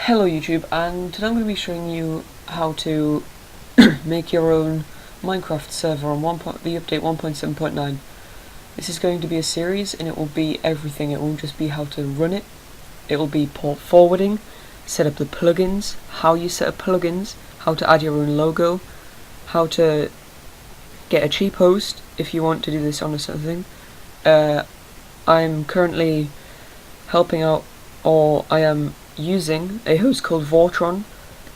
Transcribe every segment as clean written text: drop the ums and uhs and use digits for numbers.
Hello YouTube, and today I'm going to be showing you how to make your own Minecraft server on the update 1.7.9. This is going to be a series and it will be everything. It won't just be how to run it. It will be port forwarding, set up the plugins, how you set up plugins, how to add your own logo, how to get a cheap host if you want to do this on a certain thing. I'm currently helping out, or I am using a host called Vortron,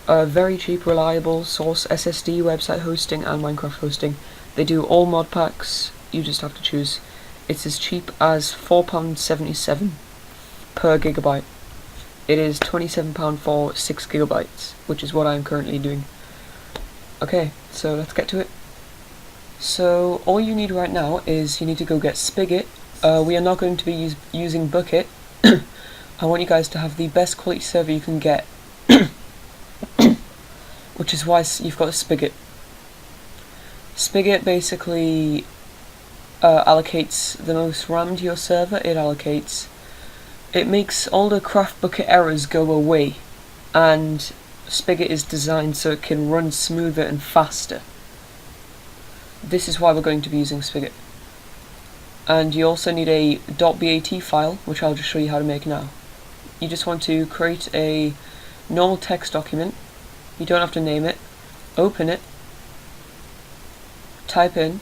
a very cheap, reliable source SSD website hosting and Minecraft hosting. They do all mod packs, you just have to choose. It's as cheap as £4.77 per gigabyte. It is £27 for 6 gigabytes, which is what I'm currently doing. Okay, so let's get to it. So all you need right now is you need to go get Spigot. We are not going to be using Bucket. I want you guys to have the best quality server you can get, which is why you've got a Spigot. Spigot basically allocates the most RAM to your server. It makes all the craft bucket errors go away, and Spigot is designed so it can run smoother and faster. This is why we're going to be using Spigot. And you also need a .bat file, which I'll just show you how to make now. You just want to create a normal text document. You don't have to name it. Open it. Type in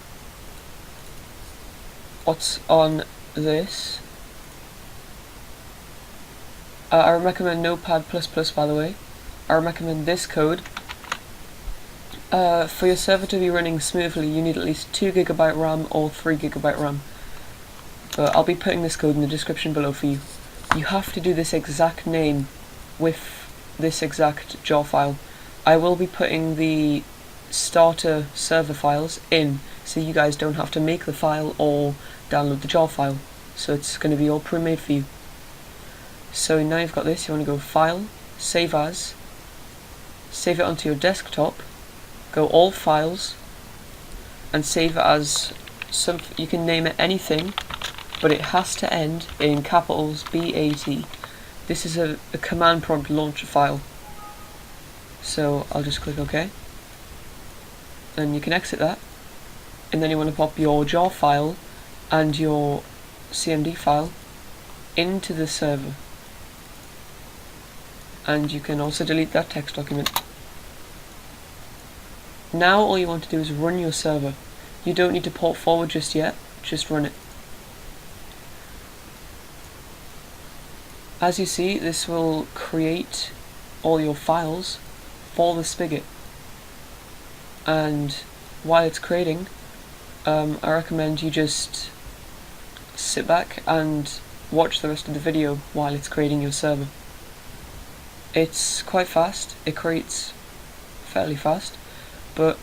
what's on this. I recommend Notepad++, by the way. I recommend this code. For your server to be running smoothly, you need at least 2 GB RAM or 3 GB RAM. But I'll be putting this code in the description below for you. You have to do this exact name with this exact jar file. I will be putting the starter server files in, so you guys don't have to make the file or download the jar file. So it's going to be all pre-made for you. So now you've got this, you want to go File, Save As, save it onto your desktop, go All Files, and save it as you can name it anything, but it has to end in capitals BAT. This is a command prompt launcher file. So I'll just click OK. And you can exit that. And then you want to pop your jar file and your CMD file into the server. And you can also delete that text document. Now all you want to do is run your server. You don't need to port forward just yet, just run it. As you see, this will create all your files for the Spigot. And while it's creating, I recommend you just sit back and watch the rest of the video while it's creating your server. It's quite fast, it creates fairly fast, but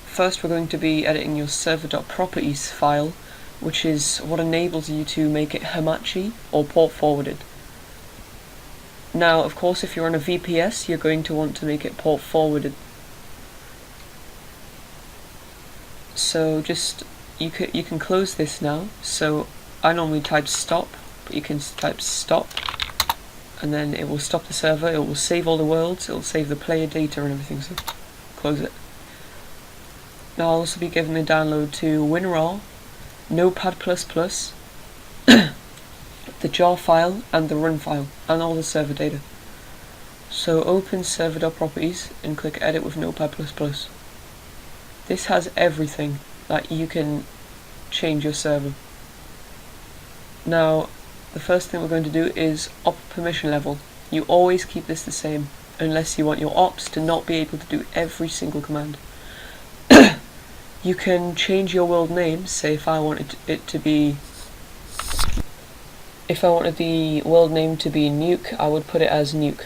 first we're going to be editing your server.properties file, which is what enables you to make it Hamachi or port forwarded. Now, of course, if you're on a VPS, you're going to want to make it port forwarded. So you can close this now. So I normally type stop, but you can type stop, and then it will stop the server. It will save all the worlds. It will save the player data and everything. So close it. Now I'll also be giving the download to WinRAR, Notepad++, the jar file and the run file and all the server data. So open server.properties and click edit with Notepad++. This has everything that you can change your server. Now the first thing we're going to do is op permission level. You always keep this the same unless you want your ops to not be able to do every single command. You can change your world name. Say if I wanted the world name to be nuke, I would put it as nuke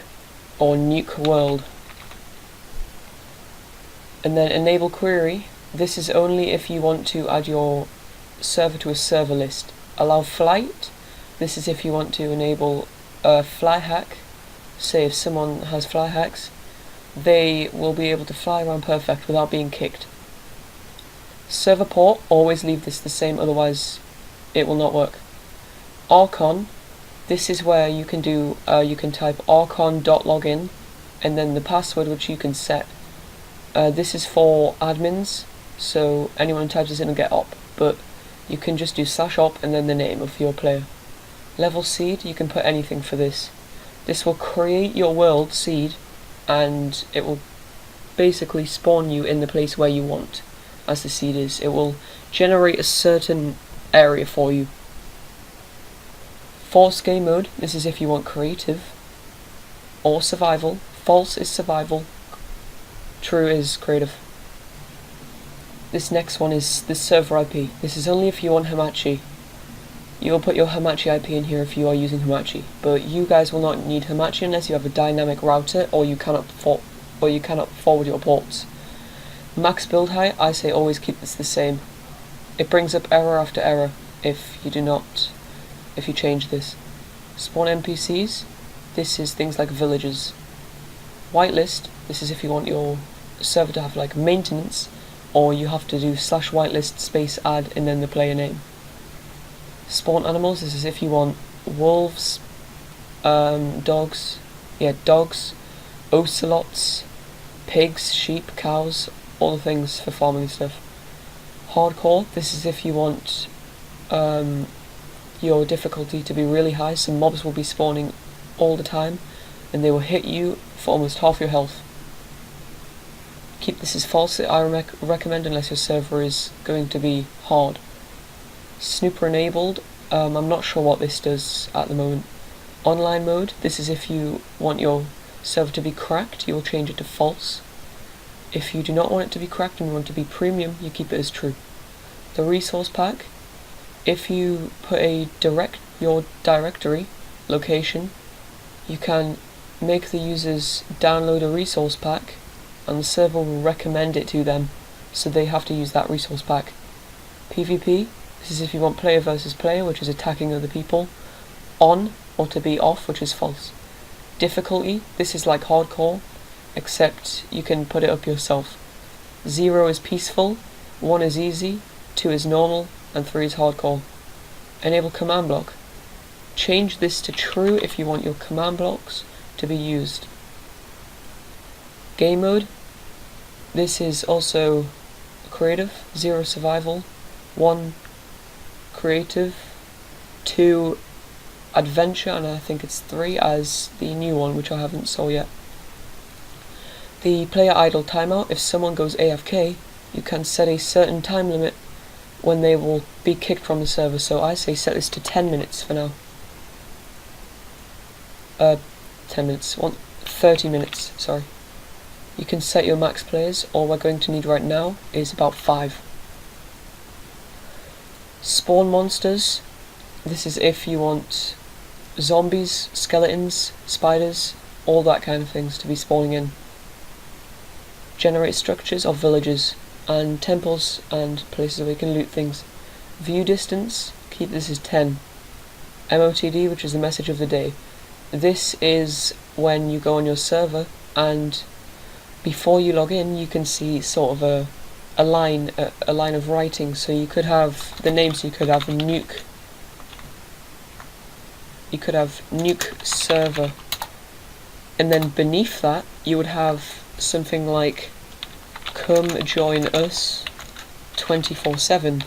or nuke world. And then enable query. This is only if you want to add your server to a server list. Allow flight. This is if you want to enable a fly hack. Say if someone has fly hacks, they will be able to fly around perfect without being kicked. Server port, always leave this the same, otherwise it will not work. Archon, This is where you can do, you can type archon.login and then the password which you can set. This is for admins, so anyone who types this in will get op, but you can just do /op and then the name of your player. Level seed, you can put anything for this. This will create your world seed and it will basically spawn you in the place where you want as the seed is. It will generate a certain area for you. False game mode, this is if you want creative or survival. False is survival, true is creative. This next one is the server IP. This is only if you want Hamachi. You will put your Hamachi IP in here if you are using Hamachi, but you guys will not need Hamachi unless you have a dynamic router or you cannot forward your ports. Max build height, I say always keep this the same. It brings up error after error if you change this. Spawn NPCs, this is things like villages. Whitelist, this is if you want your server to have like maintenance, or you have to do /whitelist space add and then the player name. Spawn animals, this is if you want wolves, dogs, ocelots, pigs, sheep, cows, all the things for farming and stuff. Hardcore, this is if you want your difficulty to be really high, so mobs will be spawning all the time and they will hit you for almost half your health. Keep this as false, I recommend, unless your server is going to be hard. Snooper enabled, I'm not sure what this does at the moment. Online mode, this is if you want your server to be cracked, you will change it to false. If you do not want it to be cracked and you want it to be premium, you keep it as true. The resource pack, if you put your directory location, you can make the users download a resource pack and the server will recommend it to them, so they have to use that resource pack. PvP, this is if you want player versus player, which is attacking other people. On, or to be off, which is false. Difficulty, this is like hardcore, except you can put it up yourself. 0 is peaceful, 1 is easy, 2 is normal, and 3 is hardcore. Enable command block. Change this to true if you want your command blocks to be used. Game mode, this is also creative, 0 survival, 1 creative, 2 adventure, and I think it's 3 as the new one, which I haven't saw yet. The player idle timeout, if someone goes AFK, you can set a certain time limit when they will be kicked from the server, so I say set this to 10 minutes for now. 30 minutes, sorry. You can set your max players, all we're going to need right now is about 5. Spawn monsters, this is if you want zombies, skeletons, spiders, all that kind of things to be spawning in. Generate structures of villages and temples and places where you can loot things. View distance, keep this as 10. MOTD, which is the message of the day. This is when you go on your server and before you log in you can see sort of a line of writing, so you could have the names, you could have nuke server, and then beneath that you would have something like come join us 24/7.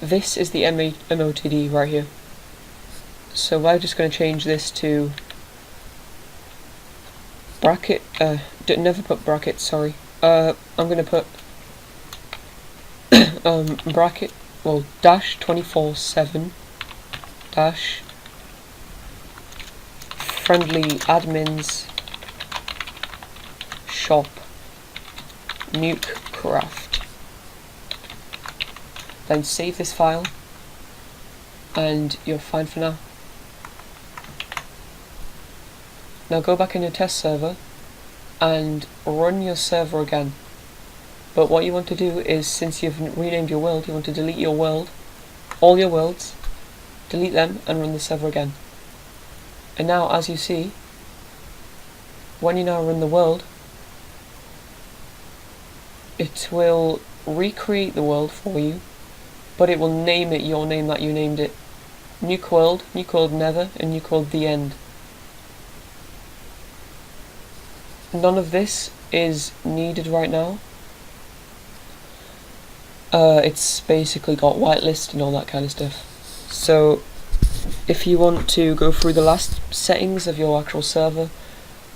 This is the MOTD right here. So we're just going to change this to bracket, never put brackets, sorry. I'm going to put bracket, well, dash 24/7 dash friendly admins shop nuke craft. Then save this file and you're fine for now. Now go back in your test server and run your server again. But what you want to do is, since you've renamed your world, you want to delete your world, all your worlds, delete them and run the server again. And now, as you see, when you now run the world, it will recreate the world for you, but it will name it your name that you named it. nuke world nether, and nuke world the end. None of this is needed right now. It's basically got whitelist and all that kind of stuff. So if you want to go through the last settings of your actual server,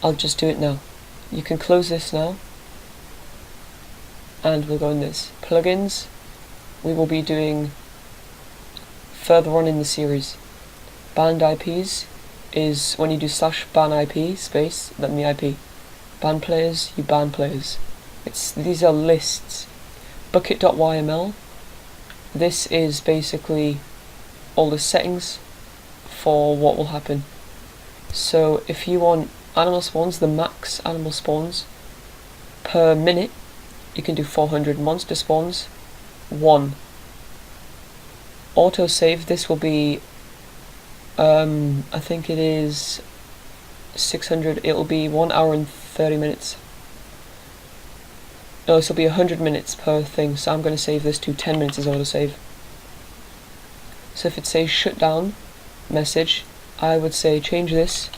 I'll just do it now. You can close this now, and we'll go in this. Plugins, we will be doing further on in the series. Banned IPs is when you do /ban IP space, then the IP. Ban players, you ban players. These are lists. Bucket.yml, this is basically all the settings for what will happen. So if you want animal spawns, the max animal spawns per minute, you can do 400. Monster spawns, 1. Autosave, this will be I think it is 600, it'll be 1 hour and 30 minutes. No, this will be 100 minutes per thing, so I'm going to save this to 10 minutes as autosave. So if it says shutdown message, I would say change this,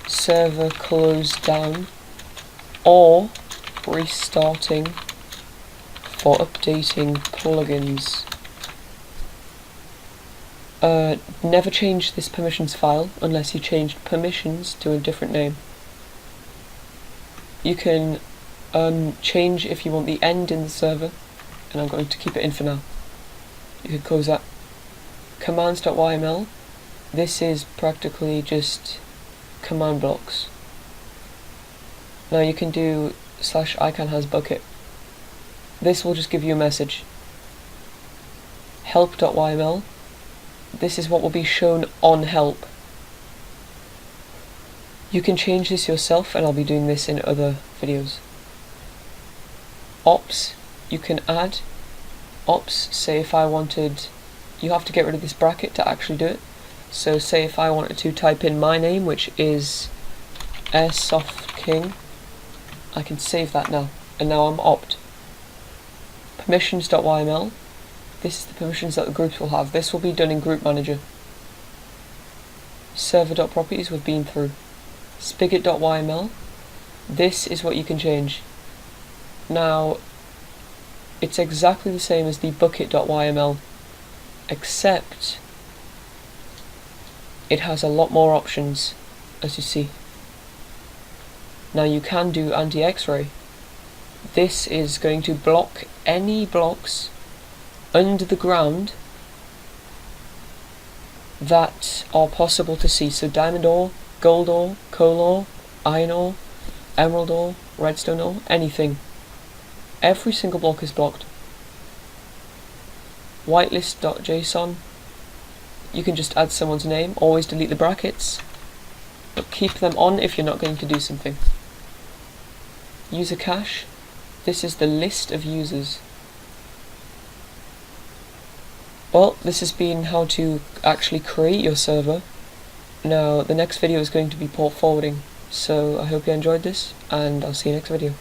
server closed down, or restarting for updating plugins. Never change this permissions file unless you changed permissions to a different name. You can change if you want the end in the server, and I'm going to keep it in for now. You can close that. Commands.yml, this is practically just command blocks. Now you can do /icanHasBucket. This will just give you a message. Help.yml, this is what will be shown on help. You can change this yourself, and I'll be doing this in other videos. Ops, you can add ops. Say if I wanted, you have to get rid of this bracket to actually do it. So say if I wanted to type in my name, which is AirsoftKing, I can save that now, and now I'm opt. Permissions.yml, this is the permissions that the groups will have. This will be done in Group Manager. Server.properties we've been through. Spigot.yml, this is what you can change. Now, it's exactly the same as the bucket.yml, except it has a lot more options, as you see. Now you can do anti-X-ray. This is going to block any blocks under the ground that are possible to see. So diamond ore, gold ore, coal ore, iron ore, emerald ore, redstone ore, anything. Every single block is blocked. Whitelist.json, you can just add someone's name, always delete the brackets, but keep them on if you're not going to do something. User cache, this is the list of users. Well, this has been how to actually create your server. Now, the next video is going to be port forwarding, so I hope you enjoyed this, and I'll see you next video.